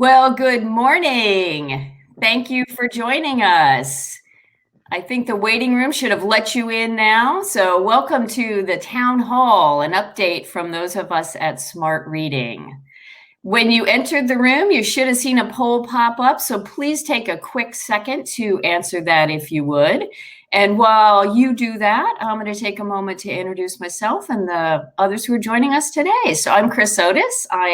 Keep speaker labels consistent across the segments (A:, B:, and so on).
A: Well, good morning. Thank you for joining us. I think the waiting room should have let you in now. So welcome to the town hall, an update from those of us at Smart Reading. When you entered the room, you should have seen a poll pop up. So please take a quick second to answer that if you would. And while you do that, I'm going to take a moment to introduce myself and the others who are joining us today. So I'm Chris Otis. I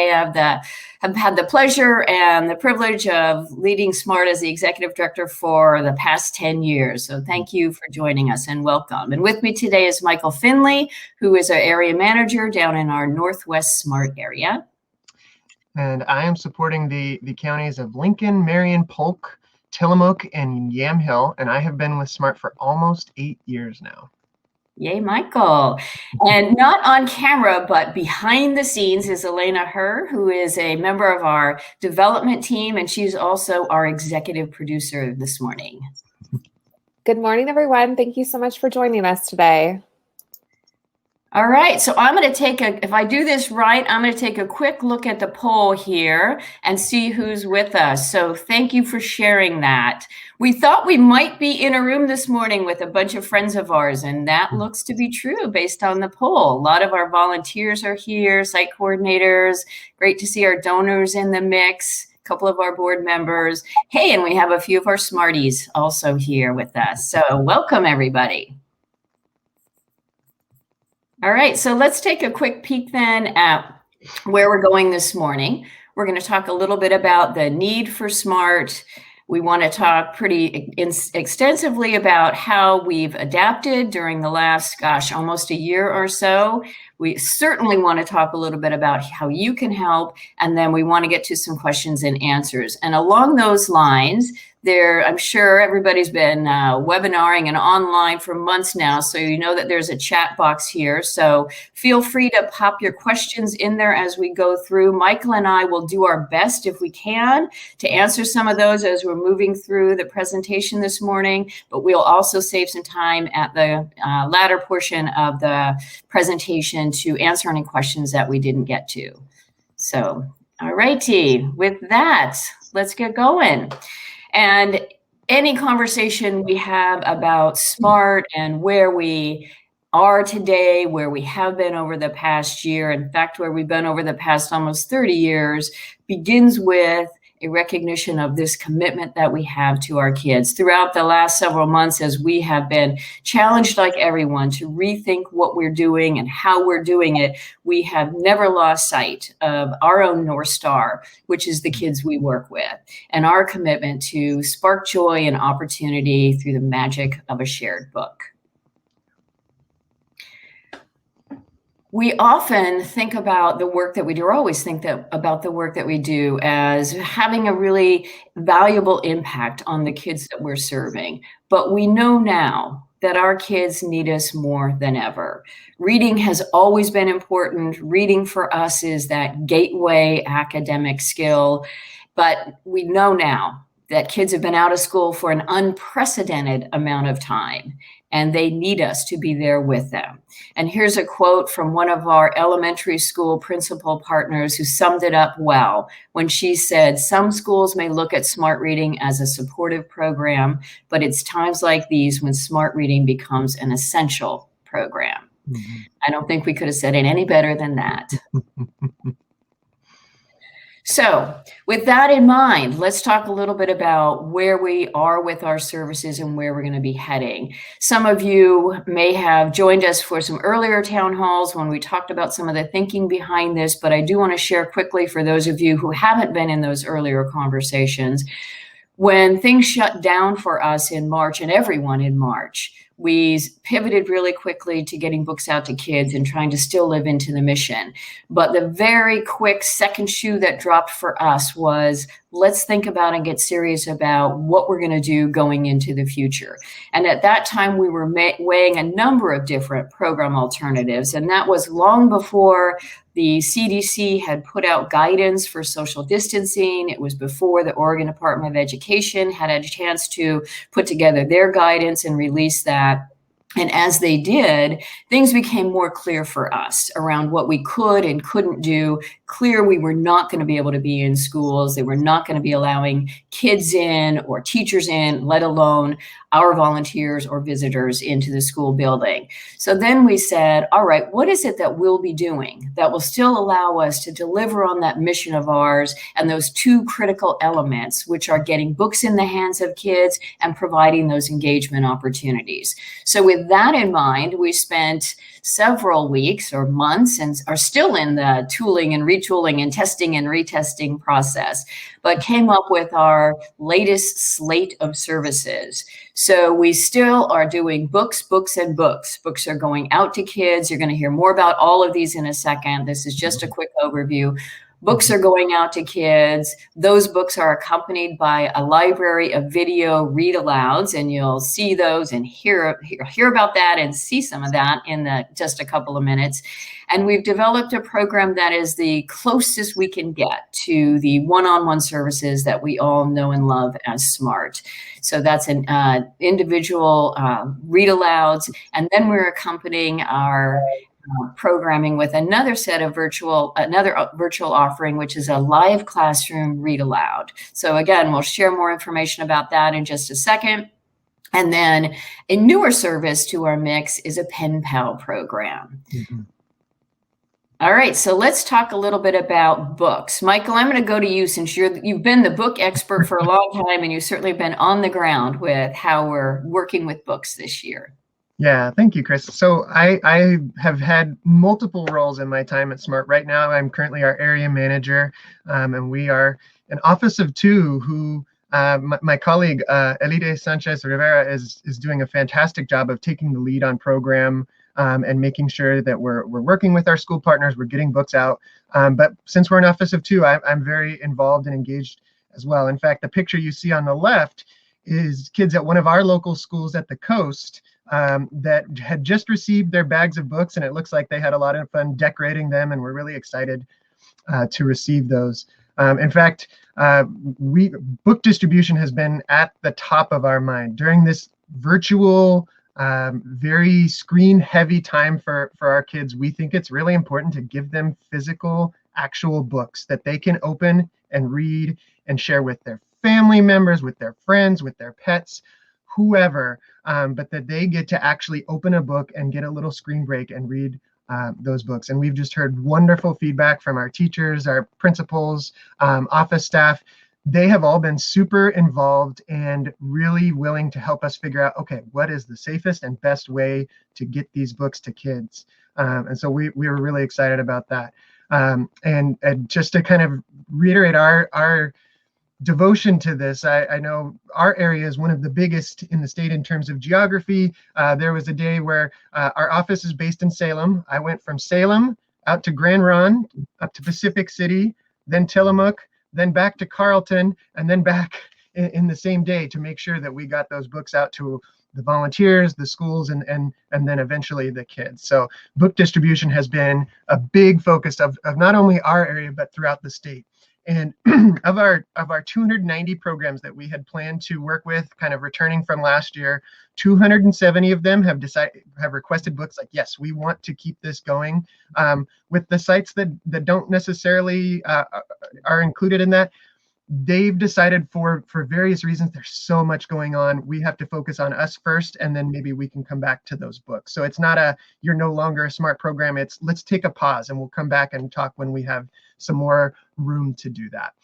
A: have had the pleasure and the privilege of leading SMART as the executive director for the past 10 years. So thank you for joining us and welcome. And with me today is Michael Finlay, who is our area manager down in our Northwest SMART area.
B: And I am supporting the counties of Lincoln, Marion, Polk, Tillamook, and Yamhill, and I have been with SMART for almost 8 years now.
A: Yay, Michael. And not on camera, but behind the scenes is Elena Herr, who is a member of our development team, and she's also our executive producer this morning.
C: Good morning, everyone. Thank you so much for joining us today.
A: All right, so I'm going to if I do this right, I'm going to take a quick look at the poll here and see who's with us. So thank you for sharing that. We thought we might be in a room this morning with a bunch of friends of ours, and that looks to be true based on the poll. A lot of our volunteers are here, site coordinators. Great to see our donors in the mix. A couple of our board members. Hey, and we have a few of our Smarties also here with us. So welcome, everybody. All right, so let's take a quick peek then at where we're going this morning. We're going to talk a little bit about the need for SMART. We want to talk pretty extensively about how we've adapted during the last, almost a year or so. We certainly want to talk a little bit about how you can help, and then we want to get to some questions and answers. And along those lines, I'm sure everybody's been webinaring and online for months now, so you know that there's a chat box here. So feel free to pop your questions in there as we go through. Michael and I will do our best, if we can, to answer some of those as we're moving through the presentation this morning, but we'll also save some time at the latter portion of the presentation to answer any questions that we didn't get to. So, all righty, with that, let's get going. And any conversation we have about SMART and where we are today, where we have been over the past year, in fact, where we've been over the past almost 30 years, begins with a recognition of this commitment that we have to our kids. Throughout the last several months, as we have been challenged like everyone to rethink what we're doing and how we're doing it, we have never lost sight of our own North Star, which is the kids we work with, and our commitment to spark joy and opportunity through the magic of a shared book. We often think about the work that we do, or always think about the work that we do as having a really valuable impact on the kids that we're serving. But we know now that our kids need us more than ever. Reading has always been important. Reading for us is that gateway academic skill. But we know now that kids have been out of school for an unprecedented amount of time, and they need us to be there with them. And here's a quote from one of our elementary school principal partners who summed it up well when she said, "Some schools may look at SMART reading as a supportive program, but it's times like these when SMART reading becomes an essential program." Mm-hmm. I don't think we could have said it any better than that. So with that in mind, let's talk a little bit about where we are with our services and where we're going to be heading. Some of you may have joined us for some earlier town halls when we talked about some of the thinking behind this, but I do want to share quickly for those of you who haven't been in those earlier conversations. When things shut down for us in March, and everyone in March, we pivoted really quickly to getting books out to kids and trying to still live into the mission. But the very quick second shoe that dropped for us was, let's think about and get serious about what we're going to do going into the future. And at that time, we were weighing a number of different program alternatives. And that was long before the CDC had put out guidance for social distancing. It was before the Oregon Department of Education had a chance to put together their guidance and release that. And as they did, things became more clear for us around what we could and couldn't do. Clear we were not going to be able to be in schools. They were not going to be allowing kids in or teachers in, let alone our volunteers or visitors into the school building. So then we said, all right, what is it that we'll be doing that will still allow us to deliver on that mission of ours and those two critical elements, which are getting books in the hands of kids and providing those engagement opportunities. So with that in mind, we spent several weeks or months and are still in the tooling and retooling and testing and retesting process, but came up with our latest slate of services. So we still are doing books, books, and books. Books are going out to kids. You're going to hear more about all of these in a second. This is just a quick overview. Books are going out to kids. Those books are accompanied by a library of video read-alouds, and you'll see those and hear about that and see some of that in just a couple of minutes. And we've developed a program that is the closest we can get to the one-on-one services that we all know and love as SMART. So that's an individual read-alouds, and then we're accompanying our programming with another virtual offering, which is a live classroom read aloud. So again, we'll share more information about that in just a second. And then a newer service to our mix is a Penpal program. Mm-hmm. All right, so let's talk a little bit about books. Michael, I'm going to go to you since you've been the book expert for a long time, and you've certainly been on the ground with how we're working with books this year.
B: Yeah, thank you, Chris. So I have had multiple roles in my time at SMART. Right now, I'm currently our area manager, and we are an office of two who my colleague, Elide Sanchez Rivera, is doing a fantastic job of taking the lead on program and making sure that we're working with our school partners, we're getting books out. But since we're an office of two, I'm very involved and engaged as well. In fact, the picture you see on the left is kids at one of our local schools at the coast that had just received their bags of books, and it looks like they had a lot of fun decorating them, and we're really excited to receive those. In fact, book distribution has been at the top of our mind during this virtual, very screen-heavy time for our kids. We think it's really important to give them physical, actual books that they can open and read and share with their family members, with their friends, with their pets, whoever, but that they get to actually open a book and get a little screen break and read those books. And we've just heard wonderful feedback from our teachers, our principals, office staff. They have all been super involved and really willing to help us figure out, okay, what is the safest and best way to get these books to kids? And so we were really excited about that. And just to kind of reiterate our devotion to this, I know our area is one of the biggest in the state in terms of geography. There was a day where our office is based in Salem. I went from Salem out to Grand Ronde, up to Pacific City, then Tillamook, then back to Carlton, and then back in the same day to make sure that we got those books out to the volunteers, the schools, and then eventually the kids. So book distribution has been a big focus of not only our area, but throughout the state. And of our 290 programs that we had planned to work with, kind of returning from last year, 270 of them have requested books. Like, yes, we want to keep this going. With the sites that don't necessarily are included in that, they've decided for various reasons, there's so much going on, we have to focus on us first, and then maybe we can come back to those books. So it's not you're no longer a SMART program, it's let's take a pause and we'll come back and talk when we have some more room to do that.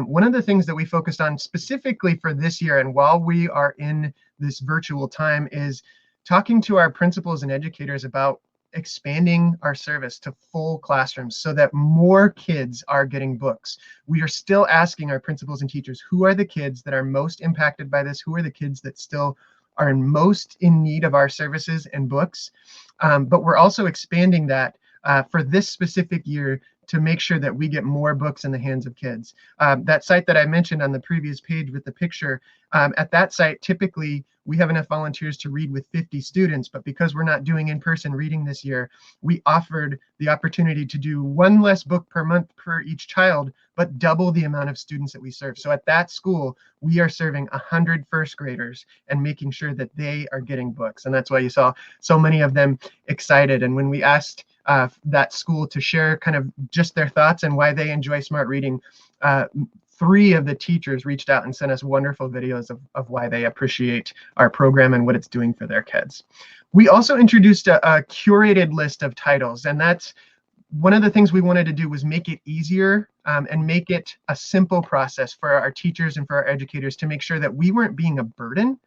B: One of the things that we focused on specifically for this year, and while we are in this virtual time, is talking to our principals and educators about expanding our service to full classrooms so that more kids are getting books. We are still asking our principals and teachers, who are the kids that are most impacted by this? Who are the kids that still are most in need of our services and books? But we're also expanding that for this specific year to make sure that we get more books in the hands of kids. That site that I mentioned on the previous page with the picture, at that site, typically we have enough volunteers to read with 50 students, but because we're not doing in-person reading this year, we offered the opportunity to do one less book per month per each child, but double the amount of students that we serve. So at that school, we are serving 100 first graders and making sure that they are getting books. And that's why you saw so many of them excited. And when we asked that school to share kind of just their thoughts and why they enjoy smart reading, 3 of the teachers reached out and sent us wonderful videos of why they appreciate our program and what it's doing for their kids. We also introduced a curated list of titles, and that's one of the things we wanted to do was make it easier and make it a simple process for our teachers and for our educators to make sure that we weren't being a burden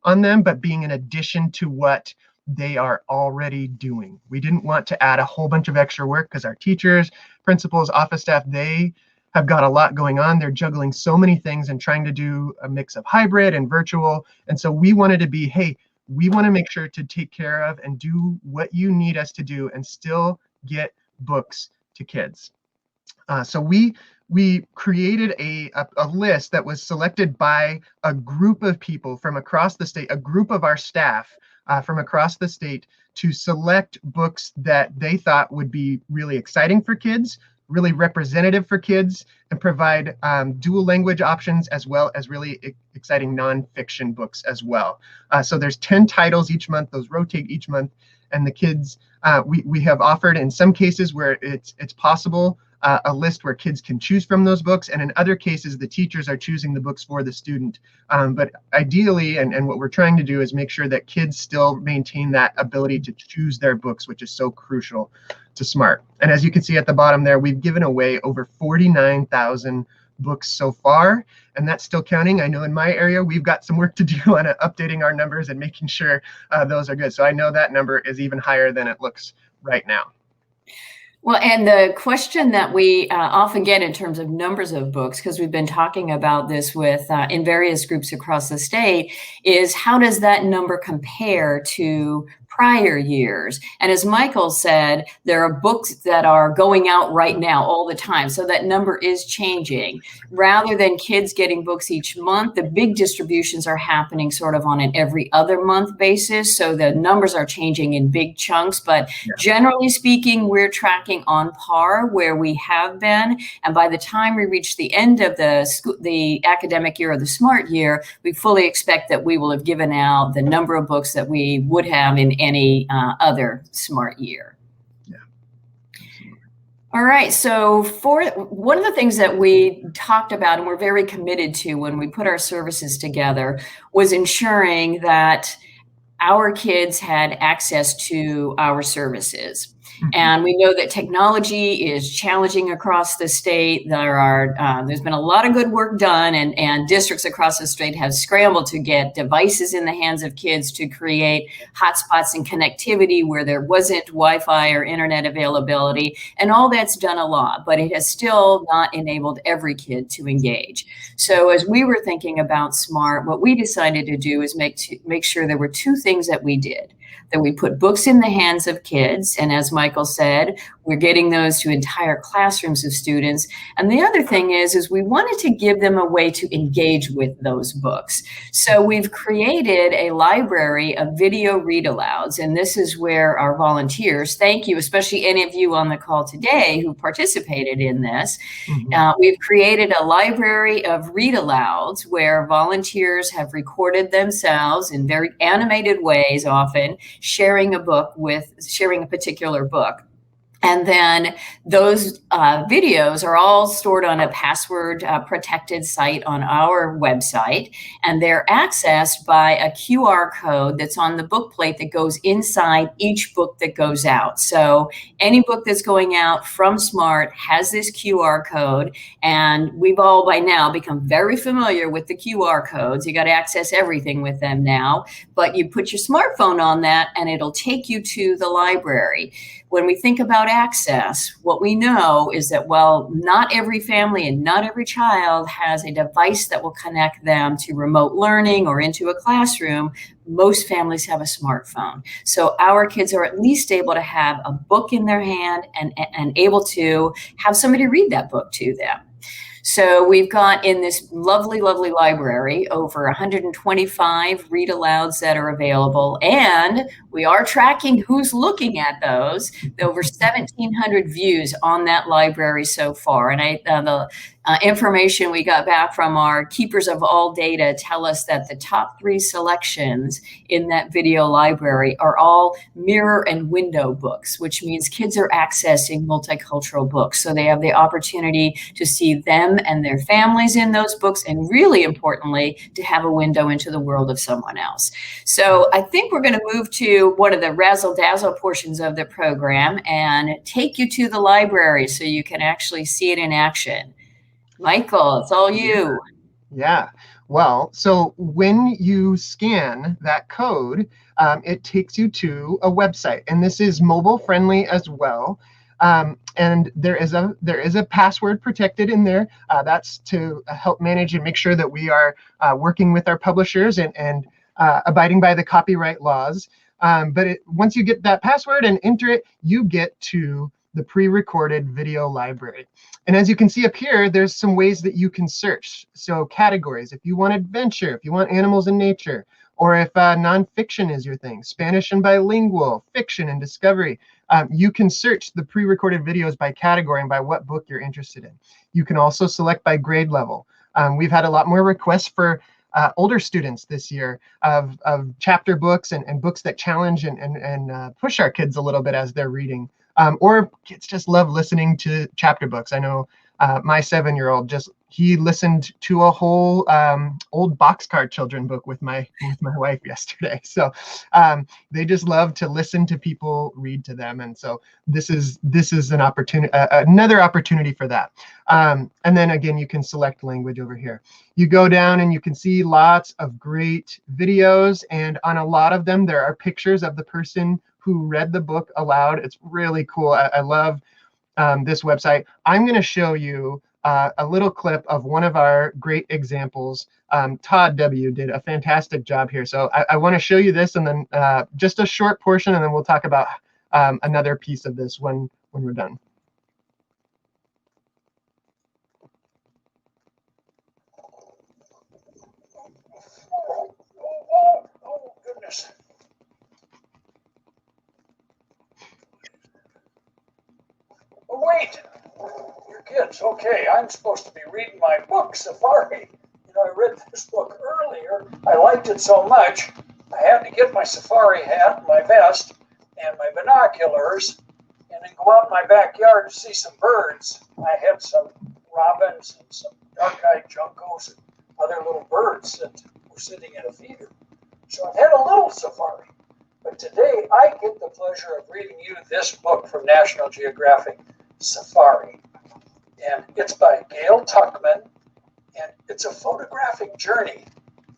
B: on them, but being an addition to what they are already doing. We didn't want to add a whole bunch of extra work because our teachers, principals, office staff, they have got a lot going on. They're juggling so many things and trying to do a mix of hybrid and virtual. And so we wanted to be, hey, we want to make sure to take care of and do what you need us to do and still get books to kids. So we created a list that was selected by a group of people from across the state, a group of our staff from across the state, to select books that they thought would be really exciting for kids, really representative for kids, and provide dual language options, as well as really exciting nonfiction books as well. So there's 10 titles each month. Those rotate each month, and the kids, we have offered in some cases where it's possible a list where kids can choose from those books, and in other cases the teachers are choosing the books for the student. But ideally, and what we're trying to do is make sure that kids still maintain that ability to choose their books, which is so crucial to SMART. And as you can see at the bottom there, we've given away over 49,000 books so far, and that's still counting. I know in my area we've got some work to do on updating our numbers and making sure those are good. So I know that number is even higher than it looks right now.
A: Well, and the question that we often get in terms of numbers of books, because we've been talking about this with in various groups across the state, is how does that number compare to prior years? And as Michael said, there are books that are going out right now all the time. So that number is changing. Rather than kids getting books each month, the big distributions are happening sort of on an every other month basis. So the numbers are changing in big chunks. But generally speaking, we're tracking on par where we have been. And by the time we reach the end of the academic year or the SMART year, we fully expect that we will have given out the number of books that we would have in any other SMART year.
B: Yeah.
A: All right, so for one of the things that we talked about and we're very committed to when we put our services together was ensuring that our kids had access to our services. And we know that technology is challenging across the state. There's been a lot of good work done, and districts across the state have scrambled to get devices in the hands of kids to create hotspots and connectivity where there wasn't Wi-Fi or internet availability. And all that's done a lot, but it has still not enabled every kid to engage. So as we were thinking about SMART, what we decided to do is make sure there were 2 things that we did. That we put books in the hands of kids, and as Michael said, we're getting those to entire classrooms of students. And the other thing is we wanted to give them a way to engage with those books. So we've created a library of video read-alouds, and this is where our volunteers, thank you, especially any of you on the call today who participated in this. We've created a library of read-alouds where volunteers have recorded themselves in very animated ways, often sharing a particular book. And then those videos are all stored on a password protected site on our website, and they're accessed by a QR code that's on the book plate that goes inside each book that goes out. So any book that's going out from SMART has this QR code, and we've all by now become very familiar with the QR codes. You got to access everything with them now, but you put your smartphone on that and it'll take you to the library. When we think about access, what we know is that, well, not every family and not every child has a device that will connect them to remote learning or into a classroom, most families have a smartphone. So our kids are at least able to have a book in their hand and able to have somebody read that book to them. So we've got in this lovely, lovely library over 125 ReadAlouds that are available, and we are tracking who's looking at those. Over 1,700 views on that library so far, and the information we got back from our keepers of all data tell us that the top 3 selections in that video library are all mirror and window books, which means kids are accessing multicultural books. So they have the opportunity to see them and their families in those books, and really importantly, to have a window into the world of someone else. So I think we're going to move to one of the razzle-dazzle portions of the program and take you to the library so you can actually see it in action. Michael, it's all you.
B: Yeah. Well, so when you scan that code, it takes you to a website, and this is mobile friendly as well. And there is a password protected in there. That's to help manage and make sure that we are working with our publishers and abiding by the copyright laws. But once you get that password and enter it, you get to the pre-recorded video library. And as you can see up here, there's some ways that you can search. So categories, if you want adventure, if you want animals and nature, or if nonfiction is your thing, Spanish and bilingual, fiction and discovery, you can search the pre-recorded videos by category and by what book you're interested in. You can also select by grade level. We've had a lot more requests for older students this year of chapter books and books that challenge and push our kids a little bit as they're reading. Or kids just love listening to chapter books. I know my 7-year-old he listened to a whole old Boxcar Children book with my wife yesterday. So they just love to listen to people read to them, and so this is an opportunity, another opportunity for that. And then again, you can select language over here. You go down and you can see lots of great videos, and on a lot of them there are pictures of the person who read the book aloud. It's really cool. I love this website. I'm going to show you a little clip of one of our great examples. Todd W. did a fantastic job here. So I want to show you this, and then just a short portion, and then we'll talk about another piece of this when we're done.
D: Oh, goodness. Oh, wait, your kids. Okay, I'm supposed to be reading my book, Safari. You know, I read this book earlier. I liked it so much, I had to get my safari hat, my vest, and my binoculars, and then go out in my backyard to see some birds. I had some robins and some dark-eyed juncos and other little birds that were sitting in a feeder. So I've had a little safari. But today I get the pleasure of reading you this book from National Geographic, Safari. And it's by Gail Tuckman, and it's a photographic journey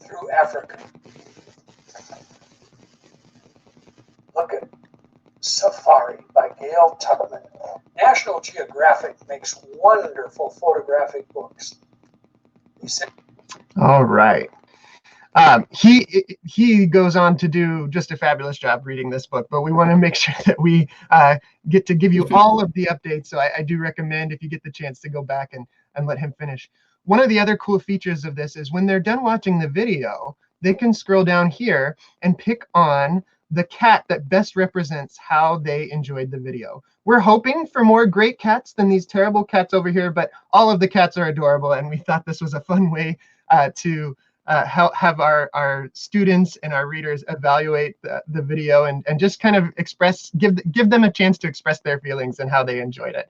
D: through Africa. Look at Safari by Gail Tuckman. National Geographic makes wonderful photographic books.
B: All right. He goes on to do just a fabulous job reading this book, but we want to make sure that we get to give you all of the updates. So I do recommend, if you get the chance, to go back and let him finish. One of the other cool features of this is when they're done watching the video, they can scroll down here and pick on the cat that best represents how they enjoyed the video. We're hoping for more great cats than these terrible cats over here, but all of the cats are adorable, and we thought this was a fun way to have our students and our readers evaluate the video and just kind of give them a chance to express their feelings and how they enjoyed it.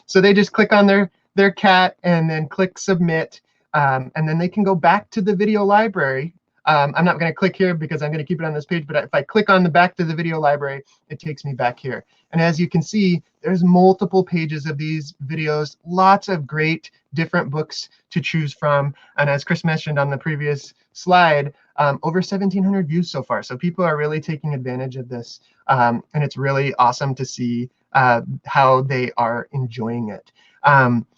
B: So they just click on their cat and then click submit, and then they can go back to the video library. I'm not going to click here because I'm going to keep it on this page, but if I click on the back to the video library, it takes me back here. And as you can see, there's multiple pages of these videos, lots of great different books to choose from. And as Chris mentioned on the previous slide, over 1,700 views so far. So people are really taking advantage of this. And it's really awesome to see how they are enjoying it.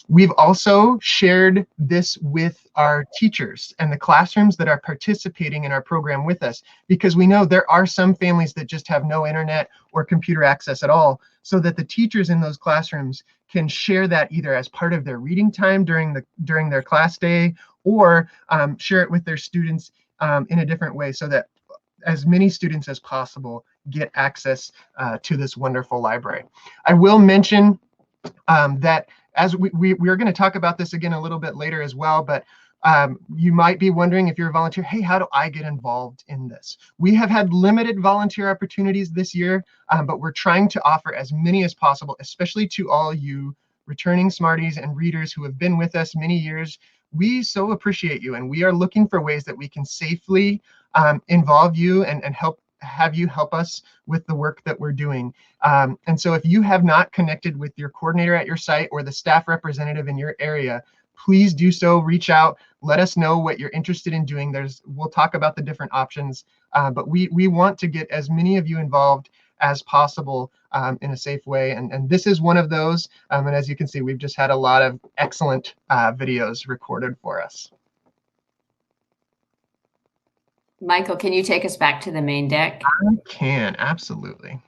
B: We've also shared this with our teachers and the classrooms that are participating in our program with us, because we know there are some families that just have no internet or computer access at all, so that the teachers in those classrooms can share that either as part of their reading time during their class day, or share it with their students in a different way, so that as many students as possible get access to this wonderful library. I will mention that as we are going to talk about this again a little bit later as well, but you might be wondering, if you're a volunteer, hey, how do I get involved in this? We have had limited volunteer opportunities this year, but we're trying to offer as many as possible, especially to all you returning Smarties and readers who have been with us many years. We so appreciate you, and we are looking for ways that we can safely involve you and have you help us with the work that we're doing. And so if you have not connected with your coordinator at your site or the staff representative in your area, please do so. Reach out, let us know what you're interested in doing. We'll talk about the different options, but we want to get as many of you involved as possible in a safe way. And this is one of those. And as you can see, we've just had a lot of excellent videos recorded for us.
A: Michael, can you take us back to the main deck?
B: I can, absolutely.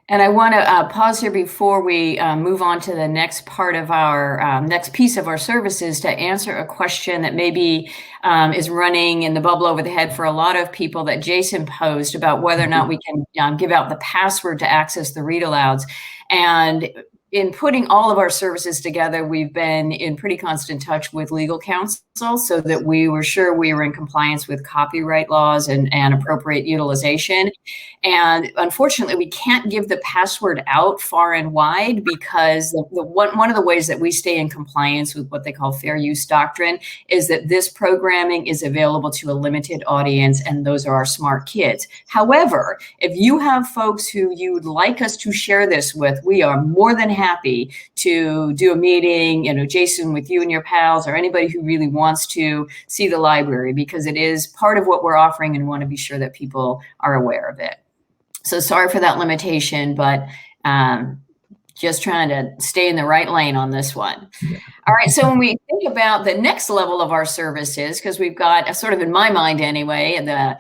A: And I want to pause here before we move on to the next part of our next piece of our services, to answer a question that maybe is running in the bubble over the head for a lot of people that Jason posed about whether or not we can give out the password to access the ReadAlouds. And in putting all of our services together, we've been in pretty constant touch with legal counsel so that we were sure we were in compliance with copyright laws and appropriate utilization. And unfortunately, we can't give the password out far and wide, because one of the ways that we stay in compliance with what they call fair use doctrine is that this programming is available to a limited audience, and those are our smart kids. However, if you have folks who you'd like us to share this with, we are more than happy to do a meeting, Jason, with you and your pals, or anybody who really wants to see the library, because it is part of what we're offering, and we want to be sure that people are aware of it. So sorry for that limitation, but just trying to stay in the right lane on this one. All right, so when we think about the next level of our services, because we've got, sort of in my mind anyway, the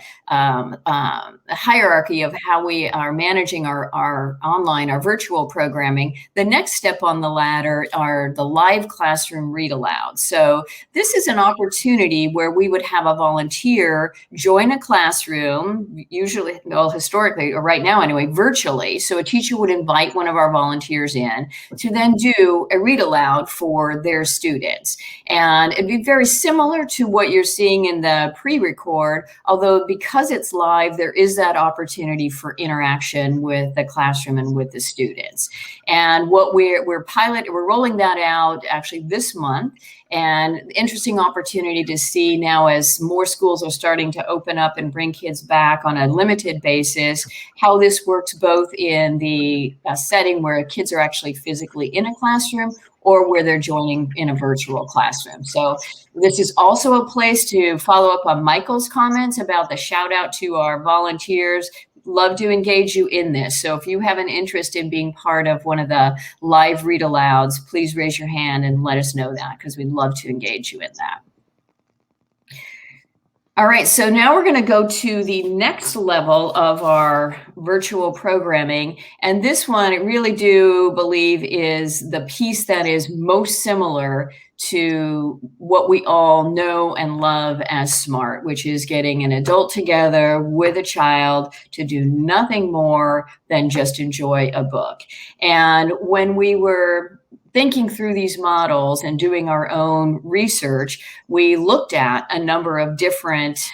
A: hierarchy of how we are managing our online, our virtual programming, the next step on the ladder are the live classroom ReadAlouds. So this is an opportunity where we would have a volunteer join a classroom, usually, well, historically, or right now anyway, virtually. So a teacher would invite one of our volunteers in to then do a ReadAloud for their students. And it'd be very similar to what you're seeing in the pre-record, although because it's live, there is that opportunity for interaction with the classroom and with the students. And what we're rolling that out actually this month. And interesting opportunity to see now, as more schools are starting to open up and bring kids back on a limited basis, how this works both in the setting where kids are actually physically in a classroom, or where they're joining in a virtual classroom. So this is also a place to follow up on Michael's comments about the shout out to our volunteers. Love to engage you in this. So if you have an interest in being part of one of the live ReadAlouds, please raise your hand and let us know that, because we'd love to engage you in that. All right, so now we're going to go to the next level of our virtual programming. And this one, I really do believe, is the piece that is most similar to what we all know and love as SMART, which is getting an adult together with a child to do nothing more than just enjoy a book. And when we were thinking through these models and doing our own research, we looked at a number of different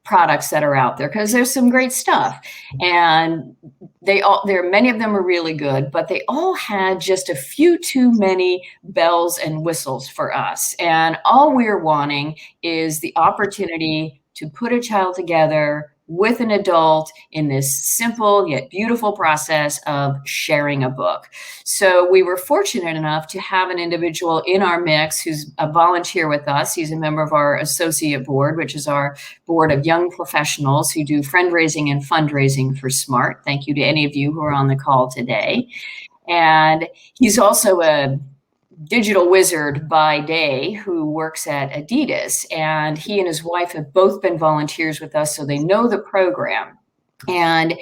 A: products that are out there, because there's some great stuff, and many of them are really good, but they all had just a few too many bells and whistles for us. And all we're wanting is the opportunity to put a child together with an adult in this simple yet beautiful process of sharing a book. So we were fortunate enough to have an individual in our mix who's a volunteer with us. He's a member of our associate board, which is our board of young professionals who do friend raising and fundraising for SMART. Thank you to any of you who are on the call today. And he's also a digital wizard by day who works at Adidas. And he and his wife have both been volunteers with us, so they know the program. And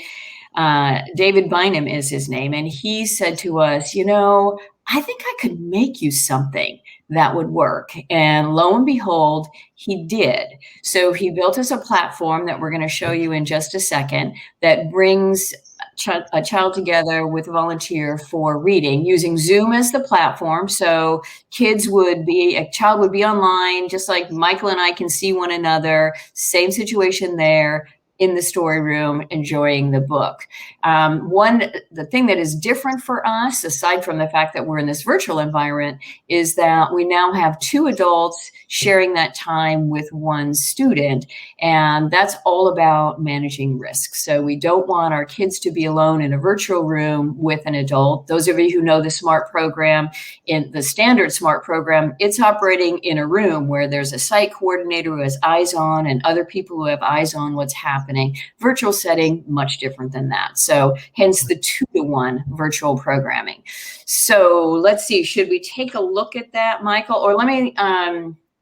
A: David Bynum is his name. And he said to us, you know, I think I could make you something that would work. And lo and behold, he did. So he built us a platform that we're going to show you in just a second that brings a child together with a volunteer for reading using Zoom as the platform. So a child would be online, just like Michael and I can see one another, same situation there, in the story room enjoying the book. The thing that is different for us, aside from the fact that we're in this virtual environment, is that we now have 2 adults sharing that time with one student. And that's all about managing risk. So we don't want our kids to be alone in a virtual room with an adult. Those of you who know the SMART program, in the standard SMART program, it's operating in a room where there's a site coordinator who has eyes on and other people who have eyes on what's happening. Virtual setting, much different than that. So hence the 2-to-1 virtual programming. So let's see, should we take a look at that, Michael? Or let me,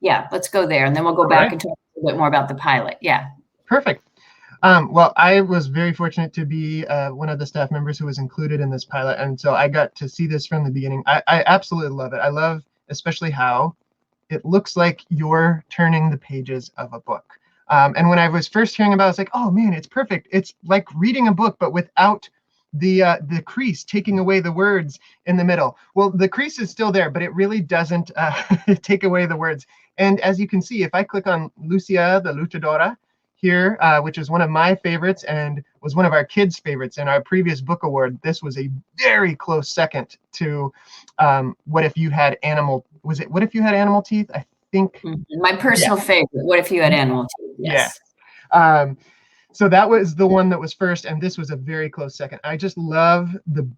A: yeah, let's go there and then we'll go back and talk a little bit more about the pilot. Yeah.
B: Perfect. Well, I was very fortunate to be one of the staff members who was included in this pilot. And so I got to see this from the beginning. I absolutely love it. I love especially how it looks like you're turning the pages of a book. And when I was first hearing about it, I was like, oh man, it's perfect. It's like reading a book, but without the crease, taking away the words in the middle. Well, the crease is still there, but it really doesn't take away the words. And as you can see, if I click on Lucia the Luchadora here, which is one of my favorites and was one of our kids' favorites in our previous book award, this was a very close second to What If You Had Animal, was it What If You Had Animal Teeth? I think.
A: My personal favorite, What If You Had Animal Teeth? Yes.
B: Yeah. So that was the one that was first, and this was a very close second. I just love the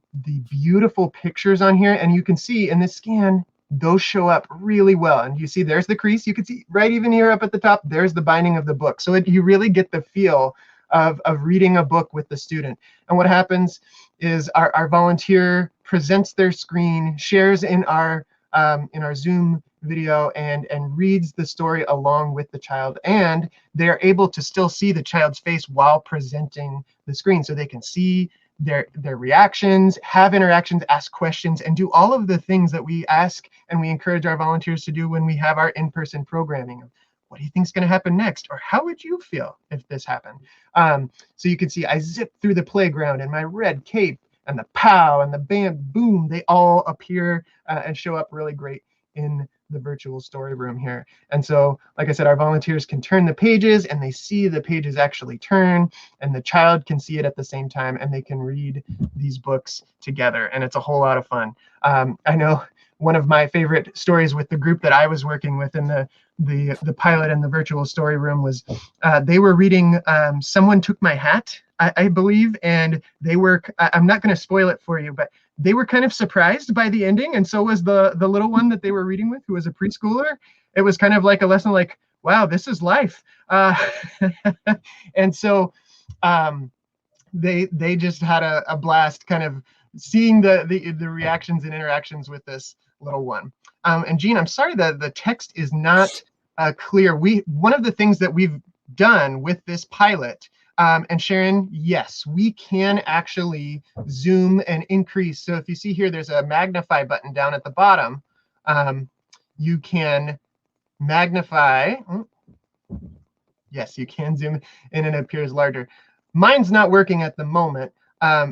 B: beautiful pictures on here, and you can see in this scan, those show up really well. And you see there's the crease. You can see right even here up at the top, there's the binding of the book. So you really get the feel of reading a book with the student. And what happens is our volunteer presents their screen, shares in our Zoom video, and reads the story along with the child. And they're able to still see the child's face while presenting the screen. So they can see their reactions, have interactions, ask questions, and do all of the things that we ask and we encourage our volunteers to do when we have our in-person programming. What do you think is going to happen next? Or how would you feel if this happened? So you can see I zip through the playground in my red cape, and the pow and the bam, boom, they all appear and show up really great in the virtual story room here. And so, like I said, our volunteers can turn the pages and they see the pages actually turn, and the child can see it at the same time, and they can read these books together. And it's a whole lot of fun. I know one of my favorite stories with the group that I was working with in the pilot and the virtual story room was they were reading Someone Took My Hat, I believe, and they were, I'm not going to spoil it for you, but they were kind of surprised by the ending, and so was the little one that they were reading with, who was a preschooler. It was kind of like a lesson like, wow, this is life. And so they just had a blast kind of seeing the reactions and interactions with this little one. And Jean, I'm sorry that the text is not clear. One of the things that we've done with this pilot, and Sharon, yes, we can actually zoom and increase. So if you see here, there's a magnify button down at the bottom. You can magnify. Yes, you can zoom in and it appears larger. Mine's not working at the moment,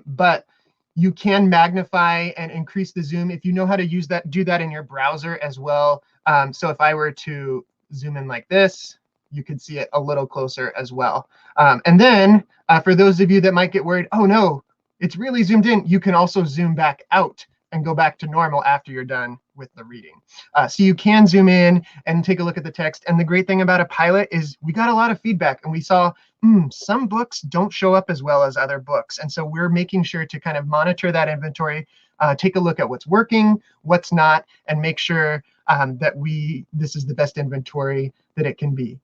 B: but you can magnify and increase the zoom if you know how to use that. Do that in your browser as well. So if I were to zoom in like this, you could see it a little closer as well. And then for those of you that might get worried, oh no, it's really zoomed in, you can also zoom back out and go back to normal after you're done with the reading. So you can zoom in and take a look at the text. And the great thing about a pilot is we got a lot of feedback, and we saw some books don't show up as well as other books. And so we're making sure to kind of monitor that inventory, take a look at what's working, what's not, and make sure that this is the best inventory that it can be.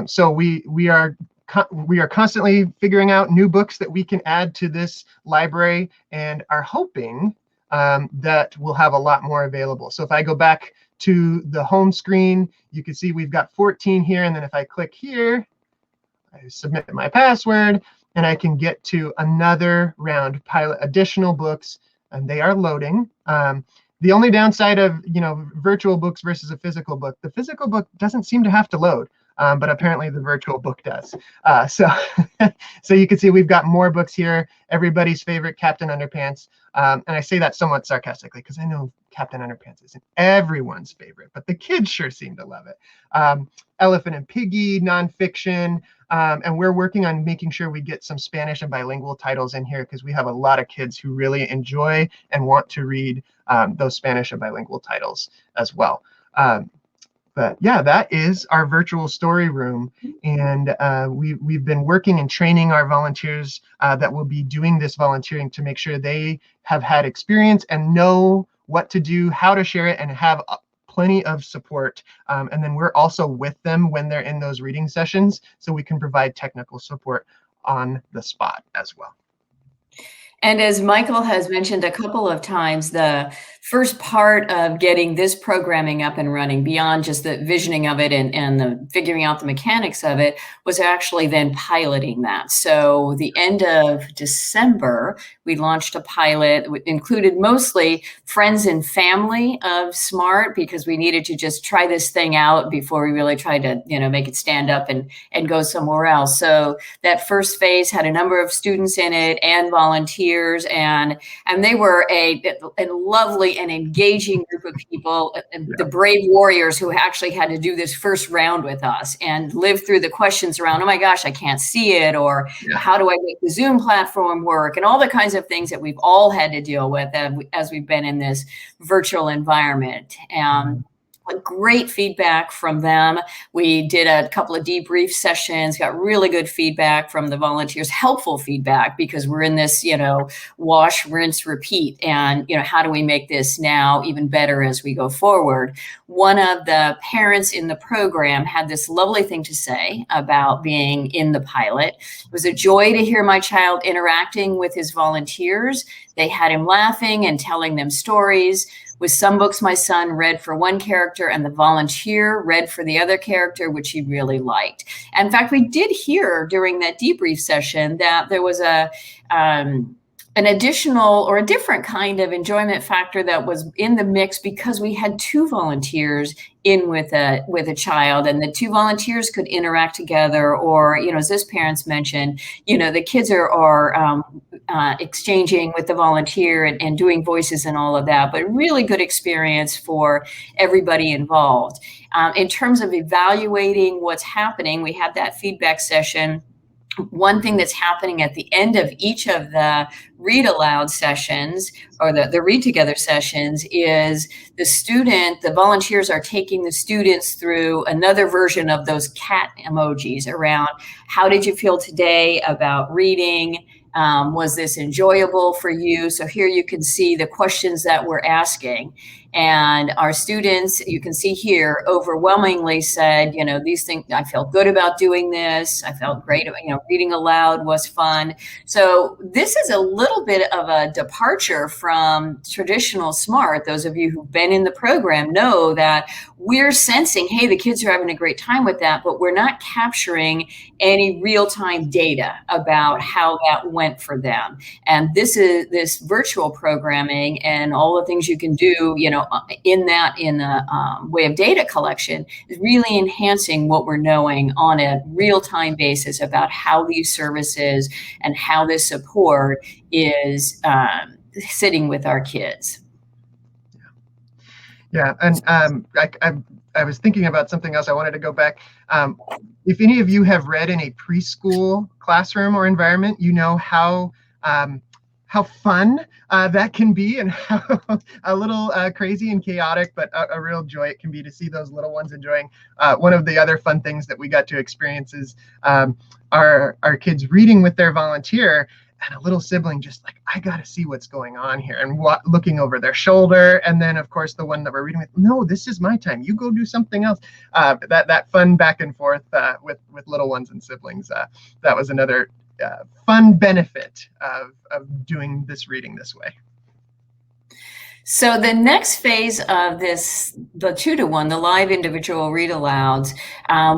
B: So we are constantly figuring out new books that we can add to this library, and are hoping that will have a lot more available. So if I go back to the home screen, you can see we've got 14 here. And then if I click here, I submit my password, and I can get to another round, pilot additional books, and they are loading. The only downside of virtual books versus a physical book, the physical book doesn't seem to have to load, but apparently the virtual book does. So you can see we've got more books here. Everybody's favorite, Captain Underpants. And I say that somewhat sarcastically because I know Captain Underpants isn't everyone's favorite, but the kids sure seem to love it. Elephant and Piggy, nonfiction. And we're working on making sure we get some Spanish and bilingual titles in here because we have a lot of kids who really enjoy and want to read those Spanish and bilingual titles as well. But yeah, that is our virtual story room. And we've been working and training our volunteers that will be doing this volunteering to make sure they have had experience and know what to do, how to share it, and have plenty of support. And then we're also with them when they're in those reading sessions, so we can provide technical support on the spot as well.
A: And as Michael has mentioned a couple of times, the first part of getting this programming up and running, beyond just the visioning of it and the figuring out the mechanics of it, was actually then piloting that. So the end of December, we launched a pilot. It included mostly friends and family of SMART, because we needed to just try this thing out before we really tried to make it stand up and go somewhere else. So that first phase had a number of students in it and volunteers. And they were a lovely and engaging group of people, the brave warriors who actually had to do this first round with us and live through the questions around, oh my gosh, I can't see it, or how do I make the Zoom platform work, and all the kinds of things that we've all had to deal with as we've been in this virtual environment. Great feedback from them. We did a couple of debrief sessions, got really good feedback from the volunteers, helpful feedback, because we're in this, wash, rinse, repeat. And, how do we make this now even better as we go forward? One of the parents in the program had this lovely thing to say about being in the pilot. It was a joy to hear my child interacting with his volunteers. They had him laughing and telling them stories. With some books, my son read for one character and the volunteer read for the other character, which he really liked. And in fact, we did hear during that debrief session that there was an additional or a different kind of enjoyment factor that was in the mix, because we had two volunteers in with a child, and the two volunteers could interact together, or as this parents mentioned, the kids are exchanging with the volunteer and doing voices and all of that, but really good experience for everybody involved. In terms of evaluating what's happening, we had that feedback session. One thing that's happening at the end of each of the Read Aloud sessions, or the Read Together sessions, is the volunteers are taking the students through another version of those cat emojis around, how did you feel today about reading? Was this enjoyable for you? So here you can see the questions that we're asking. And our students, you can see here, overwhelmingly said, these things, I felt good about doing this. I felt great, reading aloud was fun. So this is a little bit of a departure from traditional SMART. Those of you who've been in the program know that we're sensing, hey, the kids are having a great time with that, but we're not capturing any real-time data about how that went for them. And this virtual programming and all the things you can do, in the way of data collection is really enhancing what we're knowing on a real-time basis about how these services and how this support is sitting with our kids.
B: Yeah, and I was thinking about something else. I wanted to go back. If any of you have read in a preschool classroom or environment, you know how fun that can be, and how a little crazy and chaotic, but a real joy it can be to see those little ones enjoying. One of the other fun things that we got to experience is our kids reading with their volunteer, and a little sibling just like, I got to see what's going on here, and looking over their shoulder. And then, of course, the one that we're reading with, no, this is my time. You go do something else. That fun back and forth with little ones and siblings. That was another fun benefit of doing this reading this way.
A: So the next phase of this, the 2-to-1, the live individual read alouds,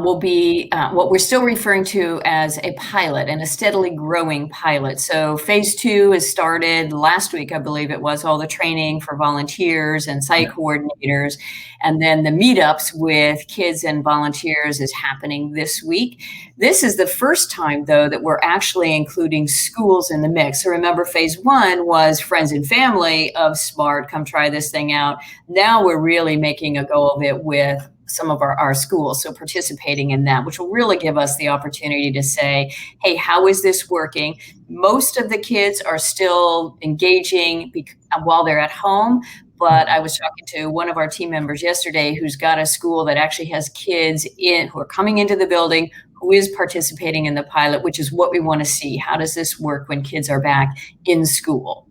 A: will be what we're still referring to as a pilot and a steadily growing pilot. So phase 2 has started last week, I believe it was, all the training for volunteers and site coordinators. And then the meetups with kids and volunteers is happening this week. This is the first time, though, that we're actually including schools in the mix. So remember, phase 1 was friends and family of SMART, come try this thing out. Now we're really making a go of it with some of our schools, so participating in that, which will really give us the opportunity to say, hey, how is this working? Most of the kids are still engaging while they're at home, but I was talking to one of our team members yesterday who's got a school that actually has kids who are coming into the building who is participating in the pilot, which is what we want to see. How does this work when kids are back in school?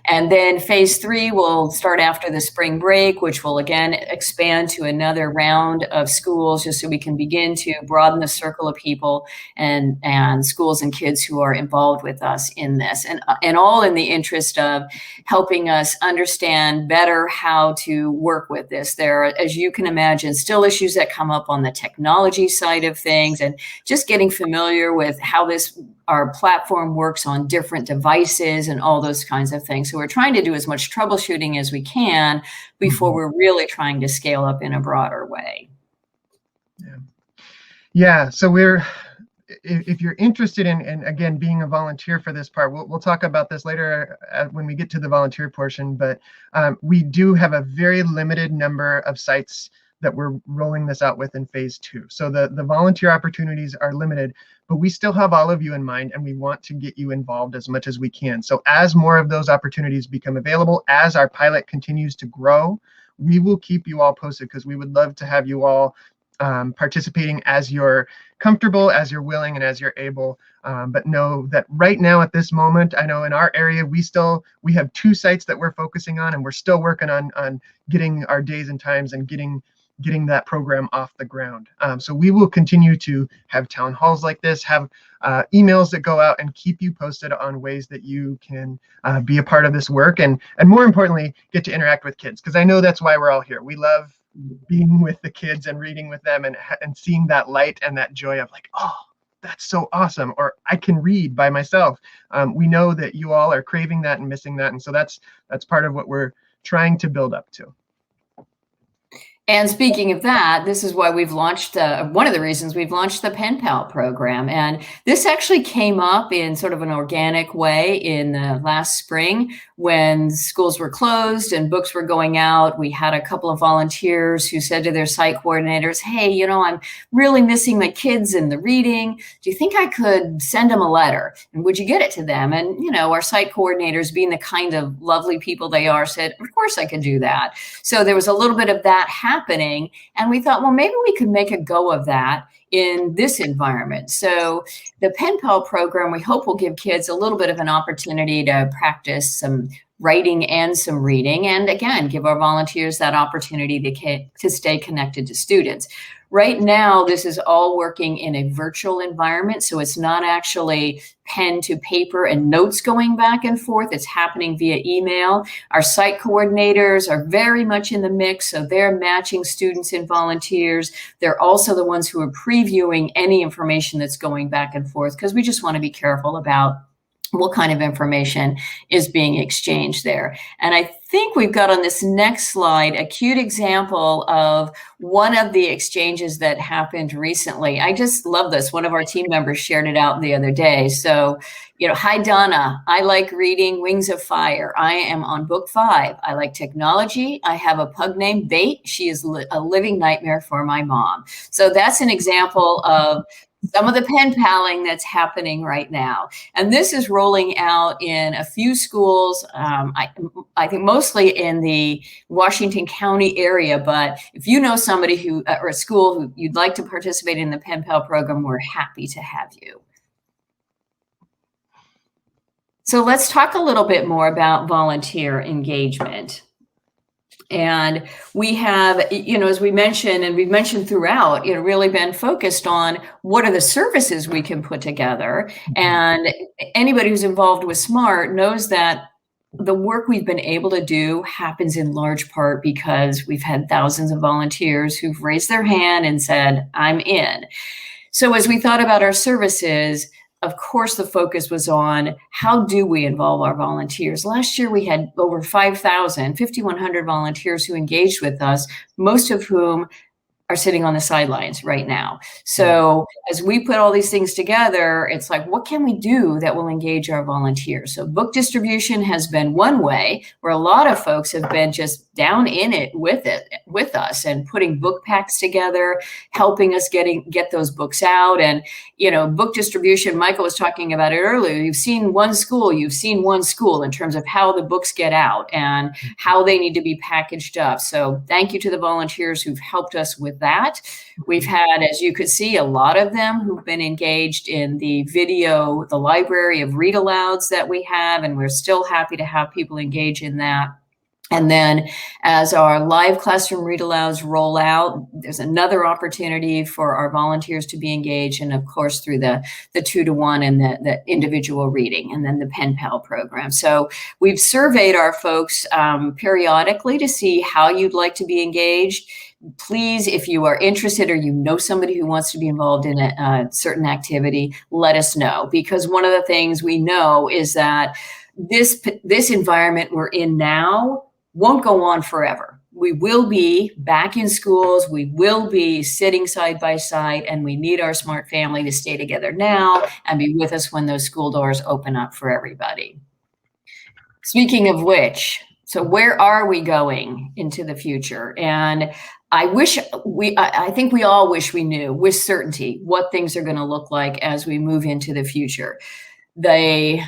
A: And then phase 3 will start after the spring break, which will again expand to another round of schools, just so we can begin to broaden the circle of people and schools and kids who are involved with us in this, and all in the interest of helping us understand better how to work with this. There are, as you can imagine, still issues that come up on the technology side of things, and just getting familiar with how our platform works on different devices and all those kinds of things. So we're trying to do as much troubleshooting as we can before we're really trying to scale up in a broader way.
B: Yeah. So if you're interested in again, being a volunteer for this part, we'll talk about this later when we get to the volunteer portion, but we do have a very limited number of sites that we're rolling this out with in phase 2. So the volunteer opportunities are limited, but we still have all of you in mind, and we want to get you involved as much as we can. So as more of those opportunities become available, as our pilot continues to grow, we will keep you all posted, because we would love to have you all participating as you're comfortable, as you're willing, and as you're able. But know that right now at this moment, I know in our area, we have 2 sites that we're focusing on, and we're still working on getting our days and times and getting that program off the ground. So we will continue to have town halls like this, have emails that go out, and keep you posted on ways that you can be a part of this work, and more importantly, get to interact with kids, because I know that's why we're all here. We love being with the kids and reading with them, and seeing that light and that joy of like, oh, that's so awesome, or I can read by myself. We know that you all are craving that and missing that, and so that's part of what we're trying to build up to.
A: And speaking of that, this is why we've launched, one of the reasons we've launched the Penpal program. And this actually came up in sort of an organic way in the last spring when schools were closed and books were going out. We had a couple of volunteers who said to their site coordinators, hey, I'm really missing my kids in the reading. Do you think I could send them a letter? And would you get it to them? And, our site coordinators, being the kind of lovely people they are, said, of course I can do that. So there was a little bit of that happening. And we thought, well, maybe we could make a go of that in this environment. So the Penpal program, we hope, will give kids a little bit of an opportunity to practice some writing and some reading, and again, give our volunteers that opportunity to stay connected to students. Right now, this is all working in a virtual environment, so it's not actually pen to paper and notes going back and forth. It's happening via email. Our site coordinators are very much in the mix, so they're matching students and volunteers. They're also the ones who are previewing any information that's going back and forth, because we just want to be careful about what kind of information is being exchanged there. And I think we've got on this next slide a cute example of one of the exchanges that happened recently. I just love this. One of our team members shared it out the other day. So, hi, Donna. I like reading Wings of Fire. I am on book 5. I like technology. I have a pug named Bait. She is a living nightmare for my mom. So that's an example of some of the pen paling that's happening right now. And this is rolling out in a few schools, I think mostly in the Washington County area. But if you know somebody who, or a school who you'd like to participate in the Pen Pal program, we're happy to have you. So let's talk a little bit more about volunteer engagement. And we have, as we mentioned, and we've mentioned throughout, really been focused on what are the services we can put together. And anybody who's involved with SMART knows that the work we've been able to do happens in large part because we've had thousands of volunteers who've raised their hand and said, I'm in. So as we thought about our services, of course, the focus was on how do we involve our volunteers. Last year, we had over 5,100 volunteers who engaged with us, most of whom are sitting on the sidelines right now. So as we put all these things together, it's like, what can we do that will engage our volunteers? So book distribution has been one way where a lot of folks have been just down in it with us and putting book packs together, helping us get those books out. And, book distribution, Michael was talking about it earlier. You've seen one school in terms of how the books get out and how they need to be packaged up. So thank you to the volunteers who've helped us with that. We've had, as you could see, a lot of them who've been engaged in the library of ReadAlouds that we have, and we're still happy to have people engage in that. And then as our live classroom ReadAlouds roll out, there's another opportunity for our volunteers to be engaged, and of course through the 2-to-1 and the individual reading, and then the Penpal program. So we've surveyed our folks periodically to see how you'd like to be engaged. Please, if you are interested or you know somebody who wants to be involved in a certain activity, let us know. Because one of the things we know is that this environment we're in now won't go on forever. We will be back in schools. We will be sitting side by side, and we need our smart family to stay together now and be with us when those school doors open up for everybody. Speaking of which, so where are we going into the future? And I think we all wish we knew with certainty what things are going to look like as we move into the future. The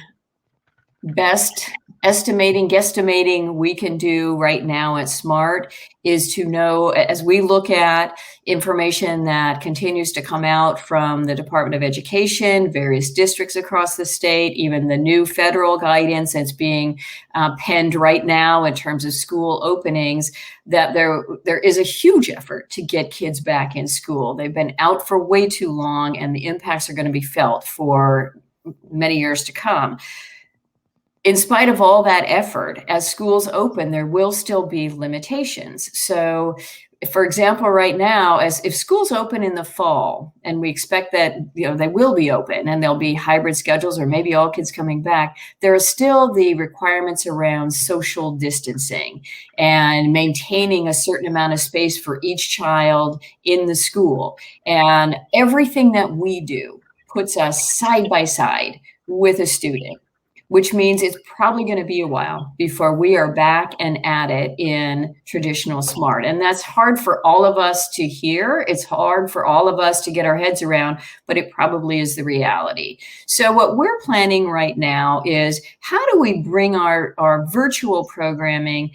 A: best guesstimating we can do right now at SMART is to know, as we look at information that continues to come out from the Department of Education, various districts across the state, even the new federal guidance that's being penned right now in terms of school openings, that there is a huge effort to get kids back in school. They've been out for way too long, and the impacts are going to be felt for many years to come. In spite of all that effort, as schools open, there will still be limitations. So, for example, right now, if schools open in the fall, and we expect that they will be open and there'll be hybrid schedules or maybe all kids coming back, there are still the requirements around social distancing and maintaining a certain amount of space for each child in the school. And everything that we do puts us side by side with a student, which means it's probably going to be a while before we are back and at it in traditional SMART. And that's hard for all of us to hear. It's hard for all of us to get our heads around, but it probably is the reality. So what we're planning right now is, how do we bring our virtual programming,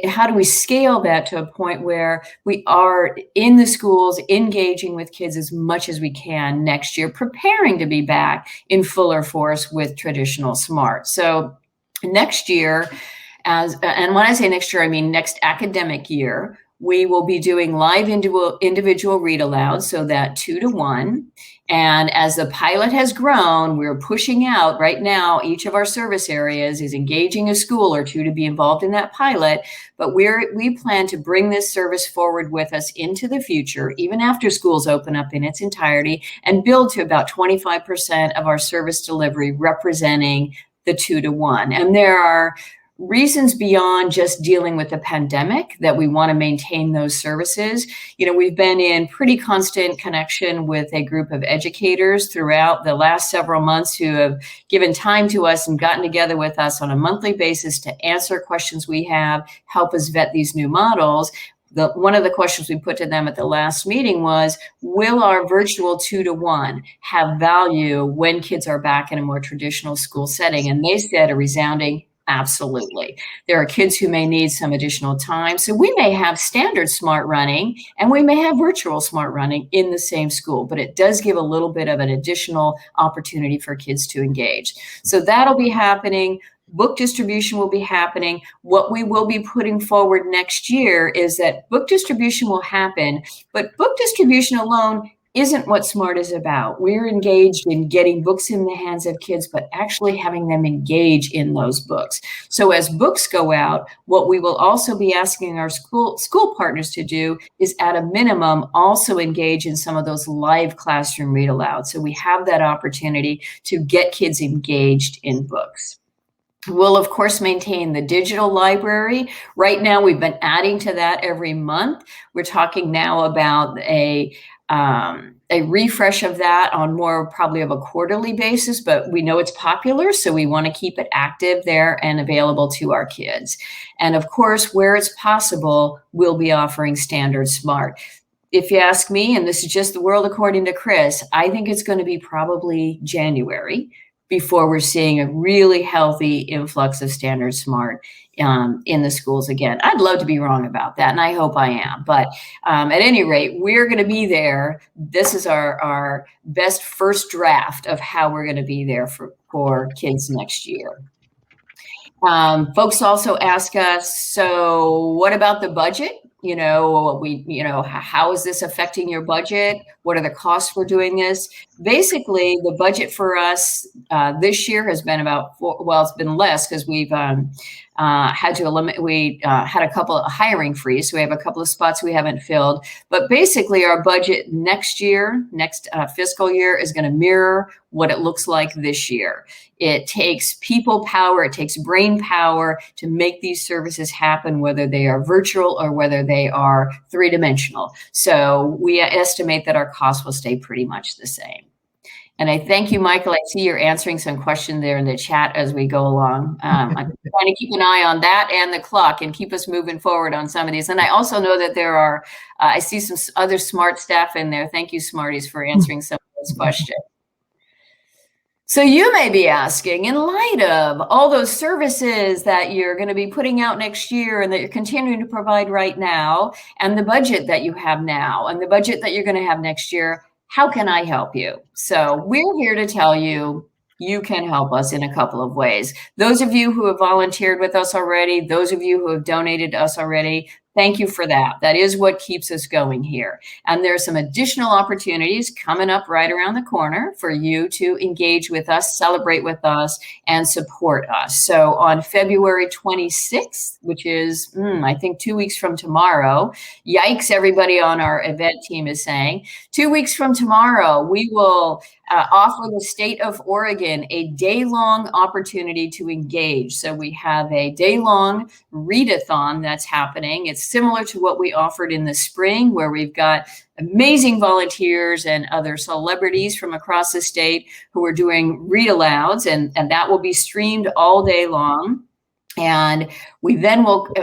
A: how do we scale that to a point where we are in the schools engaging with kids as much as we can next year, preparing to be back in fuller force with traditional SMART. So next year, and when I say next year, I mean next academic year, we will be doing live individual ReadAlouds, so that 2-to-1. And as the pilot has grown, we're pushing out right now. Each of our service areas is engaging a school or two to be involved in that pilot. But we plan to bring this service forward with us into the future, even after schools open up in its entirety, and build to about 25% of our service delivery representing the 2-to-1. And there are reasons beyond just dealing with the pandemic that we want to maintain those services. We've been in pretty constant connection with a group of educators throughout the last several months who have given time to us and gotten together with us on a monthly basis to answer questions we have, help us vet these new models. One of the questions we put to them at the last meeting was, will our virtual 2-to-1 have value when kids are back in a more traditional school setting? And they said a resounding absolutely. There are kids who may need some additional time. So we may have standard SMART running and we may have virtual SMART running in the same school, but it does give a little bit of an additional opportunity for kids to engage. So that'll be happening. Book distribution will be happening. What we will be putting forward next year is that book distribution will happen, but book distribution alone isn't what SMART is about. We're engaged in getting books in the hands of kids, but actually having them engage in those books. So as books go out, what we will also be asking our school partners to do is, at a minimum, also engage in some of those live classroom read aloud. So we have that opportunity to get kids engaged in books. We'll, of course, maintain the digital library. Right now, we've been adding to that every month. We're talking now about a refresh of that on more probably of a quarterly basis, but we know it's popular, so we want to keep it active there and available to our kids. And of course, where it's possible, we'll be offering standard SMART. If you ask me, and this is just the world according to Chris, I think it's going to be probably January before we're seeing a really healthy influx of standard SMART in the schools again. I'd love to be wrong about that, and I hope I am. But at any rate, we're going to be there. This is our best first draft of how we're going to be there for kids next year. Folks also ask us, so what about the budget? How is this affecting your budget? What are the costs for doing this? Basically, the budget for us this year has been it's been less because we've had to eliminate, we had a couple of hiring freeze. So we have a couple of spots we haven't filled. But basically, our budget next fiscal year is going to mirror what it looks like this year. It takes people power, it takes brain power to make these services happen, whether they are virtual or whether they are three-dimensional. So we estimate that our costs will stay pretty much the same. And I thank you, Michael. I see you're answering some questions there in the chat as we go along. I'm trying to keep an eye on that and the clock and keep us moving forward on some of these. And I also know that there are, I see some other SMART staff in there. Thank you, Smarties, for answering some of those questions. So you may be asking, in light of all those services that you're going to be putting out next year and that you're continuing to provide right now, and the budget that you have now and the budget that you're going to have next year, how can I help you? So we're here to tell you, you can help us in a couple of ways. Those of you who have volunteered with us already, those of you who have donated to us already, thank you for that. That is what keeps us going here. And there are some additional opportunities coming up right around the corner for you to engage with us, celebrate with us, and support us. So on February 26th, which is, I think 2 weeks from tomorrow, yikes, everybody on our event team is saying, 2 weeks from tomorrow, we will offer the state of Oregon a day-long opportunity to engage. So we have a day-long readathon that's happening. It's similar to what we offered in the spring, where we've got amazing volunteers and other celebrities from across the state who are doing read-alouds, and that will be streamed all day long. And we then will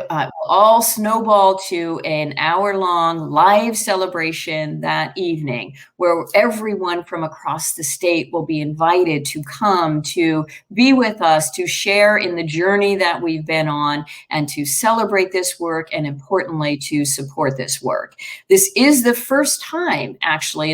A: all snowball to an hour-long live celebration that evening, where everyone from across the state will be invited to come to be with us, to share in the journey that we've been on, and to celebrate this work, and importantly, to support this work. This is the first time, actually,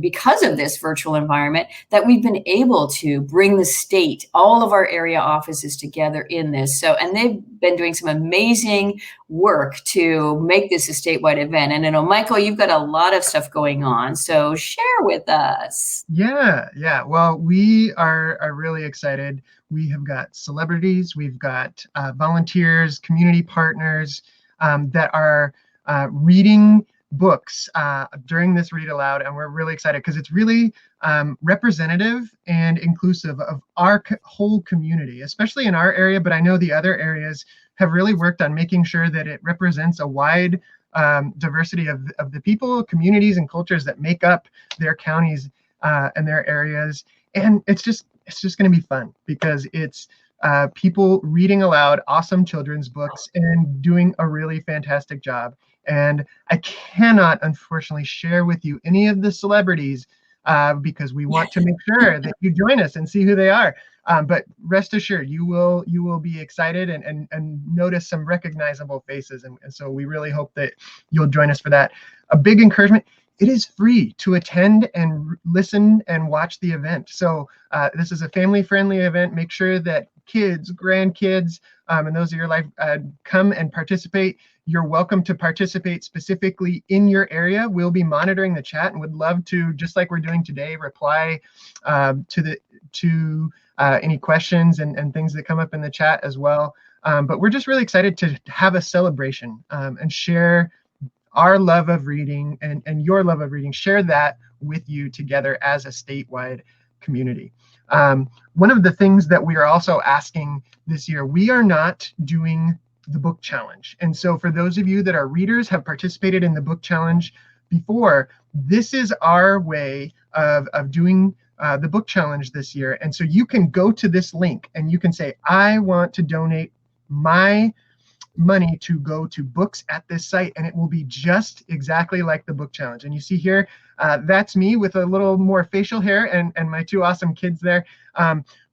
A: because of this virtual environment, that we've been able to bring the state, all of our area offices together in this. And they've been doing some amazing work to make this a statewide event. And I know, Michael, you've got a lot of stuff going on, so share with us.
B: Yeah. Well, we are really excited. We have got celebrities, we've got volunteers, community partners that are reading books during this read aloud, and we're really excited because it's really representative and inclusive of our whole community, especially in our area, but I know the other areas have really worked on making sure that it represents a wide diversity of the people, communities, and cultures that make up their counties and their areas. And it's just going to be fun because it's people reading aloud awesome children's books and doing a really fantastic job. And I cannot, unfortunately, share with you any of the celebrities because we want to make sure that you join us and see who they are. But rest assured, you will be excited and notice some recognizable faces. And so we really hope that you'll join us for that. A big encouragement. It is free to attend and listen and watch the event. So this is a family-friendly event. Make sure that kids, grandkids, and those of your life, come and participate. You're welcome to participate specifically in your area. We'll be monitoring the chat and would love to, just like we're doing today, reply to any questions and things that come up in the chat as well. But we're just really excited to have a celebration and share our love of reading and your love of reading, share that with you together as a statewide community. One of the things that we are also asking this year, we are not doing the book challenge. And so for those of you that are readers, have participated in the book challenge before, this is our way of doing the book challenge this year. And so you can go to this link and you can say, I want to donate my money to go to books at this site, and it will be just exactly like the book challenge. And you see here, that's me with a little more facial hair and my two awesome kids there.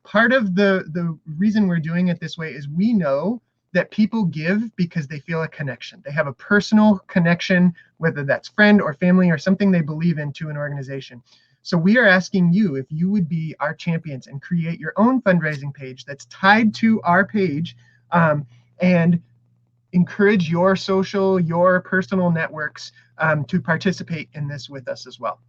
B: Part of the reason we're doing it this way is we know that people give because they feel a connection. They have a personal connection, whether that's friend or family or something they believe in, to an organization. So we are asking you if you would be our champions and create your own fundraising page that's tied to our page, and encourage your social, your personal networks to participate in this with us as well.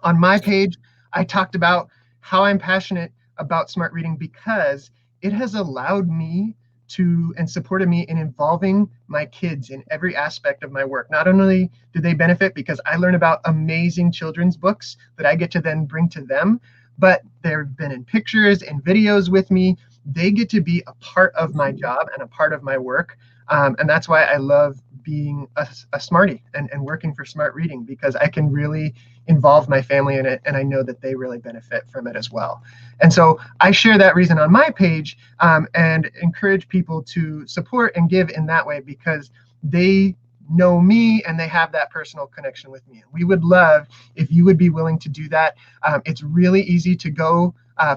B: On my page, I talked about how I'm passionate about smart reading because it has allowed me to and supported me in involving my kids in every aspect of my work. Not only do they benefit because I learn about amazing children's books that I get to then bring to them, but they've been in pictures and videos with me. They get to be a part of my job and a part of my work. And that's why I love being a smarty and working for Smart Reading, because I can really involve my family in it, and I know that they really benefit from it as well. And so I share that reason on my page and encourage people to support and give in that way because they know me and they have that personal connection with me. We would love if you would be willing to do that. It's really easy to go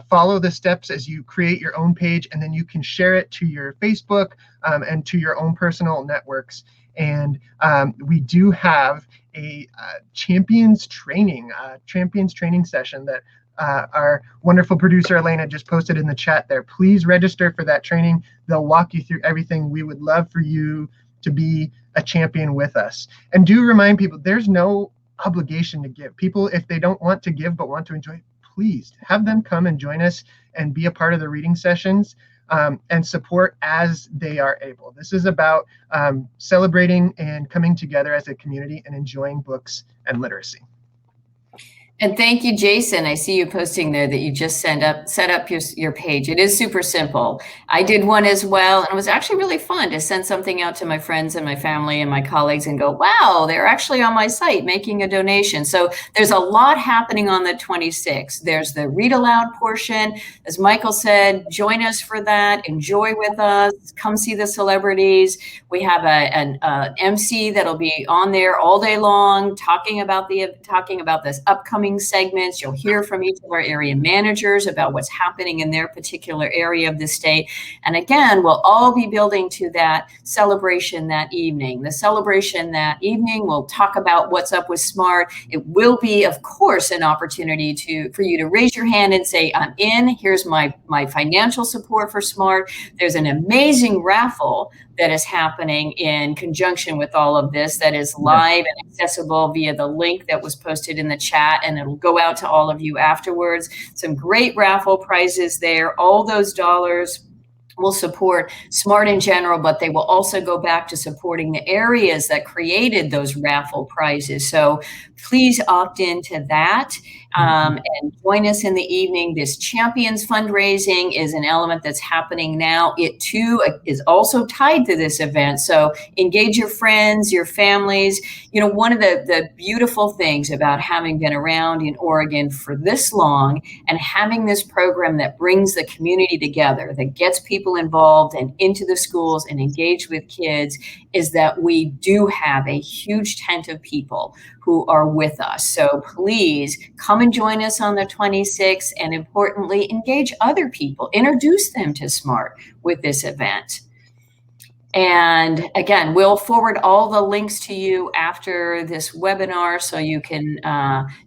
B: follow the steps as you create your own page, and then you can share it to your Facebook and to your own personal networks. And we do have a champions training session that our wonderful producer Elena just posted in the chat there. Please register for that training. They'll walk you through everything. We would love for you to be a champion with us. And do remind people, there's no obligation to give. People, if they don't want to give but want to enjoy it, please have them come and join us and be a part of the reading sessions and support as they are able. This is about celebrating and coming together as a community and enjoying books and literacy.
A: And thank you, Jason. I see you posting there that you just set up your page. It is super simple. I did one as well, and it was actually really fun to send something out to my friends and my family and my colleagues and go, wow, they're actually on my site making a donation. So there's a lot happening on the 26th. There's the read aloud portion. As Michael said, join us for that. Enjoy with us. Come see the celebrities. We have an MC that'll be on there all day long talking about this upcoming segments. You'll hear from each of our area managers about what's happening in their particular area of the state. And again, we'll all be building to that celebration that evening. The celebration that evening, we'll talk about what's up with SMART. It will be, of course, an opportunity for you to raise your hand and say, I'm in. Here's my financial support for SMART. There's an amazing raffle that is happening in conjunction with all of this that is live and accessible via the link that was posted in the chat, and it'll go out to all of you afterwards. Some great raffle prizes there. All those dollars will support SMART in general, but they will also go back to supporting the areas that created those raffle prizes. So please opt into that and join us in the evening. This Champions fundraising is an element that's happening now. It too is also tied to this event. So engage your friends, your families. You know, one of the beautiful things about having been around in Oregon for this long and having this program that brings the community together, that gets people involved and into the schools and engaged with kids, is that we do have a huge tent of people who are with us. So please come and join us on the 26th, and importantly, engage other people, introduce them to SMART with this event. And again, we'll forward all the links to you after this webinar, so you can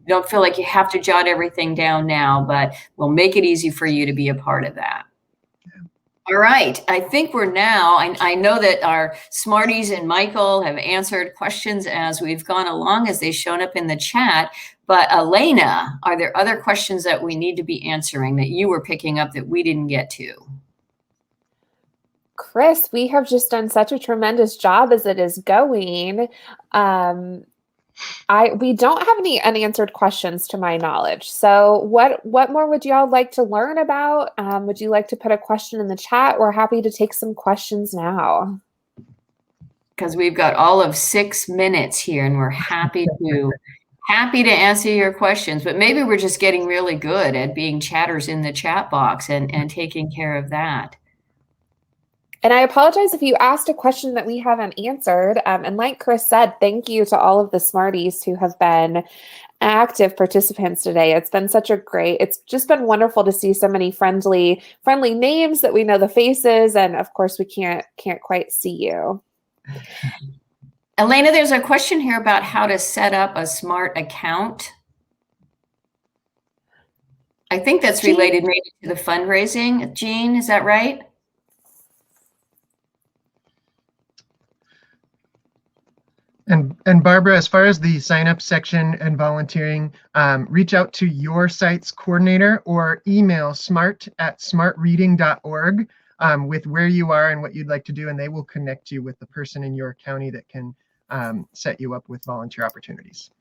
A: don't feel like you have to jot everything down now, but we'll make it easy for you to be a part of that. All right, I think we're now, I know that our Smarties and Michael have answered questions as we've gone along, as they've shown up in the chat. But Elena, are there other questions that we need to be answering that you were picking up that we didn't get to?
C: Chris, we have just done such a tremendous job as it is going. We don't have any unanswered questions to my knowledge. So what more would y'all like to learn about? Would you like to put a question in the chat? We're happy to take some questions now.
A: Because we've got all of 6 minutes here, and we're happy to answer your questions. But maybe we're just getting really good at being chatters in the chat box and taking care of that.
C: And I apologize if you asked a question that we haven't answered. And like Chris said, thank you to all of the Smarties who have been active participants today. It's been it's just been wonderful to see so many friendly names that we know the faces. And of course, we can't quite see you.
A: Elena, there's a question here about how to set up a Smart account. I think that's related maybe to the fundraising. Jean, is that right?
B: And Barbara, as far as the sign up section and volunteering, reach out to your site's coordinator or email smart@smartreading.org with where you are and what you'd like to do, and they will connect you with the person in your county that can set you up with volunteer opportunities.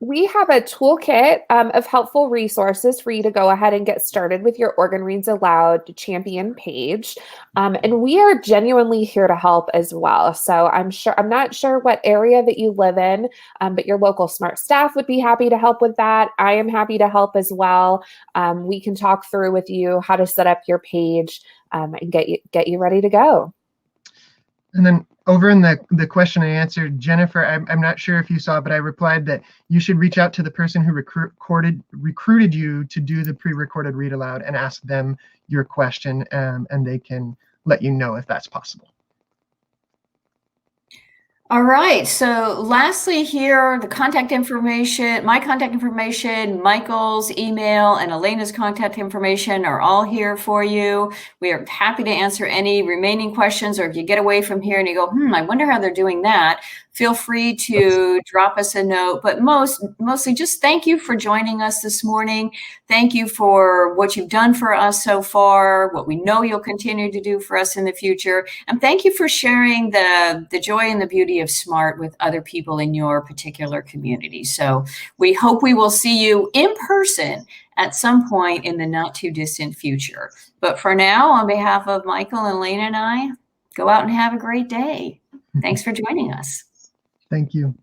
C: We have a toolkit of helpful resources for you to go ahead and get started with your Oregon Reads Aloud champion page. And we are genuinely here to help as well. So I'm not sure what area that you live in, but your local Smart staff would be happy to help with that. I am happy to help as well. We can talk through with you how to set up your page and get you ready to go.
B: And then over in the question I answered, Jennifer, I'm not sure if you saw, but I replied that you should reach out to the person who recruited you to do the pre-recorded read aloud and ask them your question, and they can let you know if that's possible.
A: All right, so lastly here, the contact information, my contact information, Michael's email, and Elena's contact information are all here for you. We are happy to answer any remaining questions, or if you get away from here and you go, I wonder how they're doing that, feel free to drop us a note. But mostly just thank you for joining us this morning. Thank you for what you've done for us so far, what we know you'll continue to do for us in the future. And thank you for sharing the joy and the beauty of Smart with other people in your particular community. So we hope we will see you in person at some point in the not too distant future. But for now, on behalf of Michael and Elena and I, go out and have a great day. Thanks for joining us.
B: Thank you.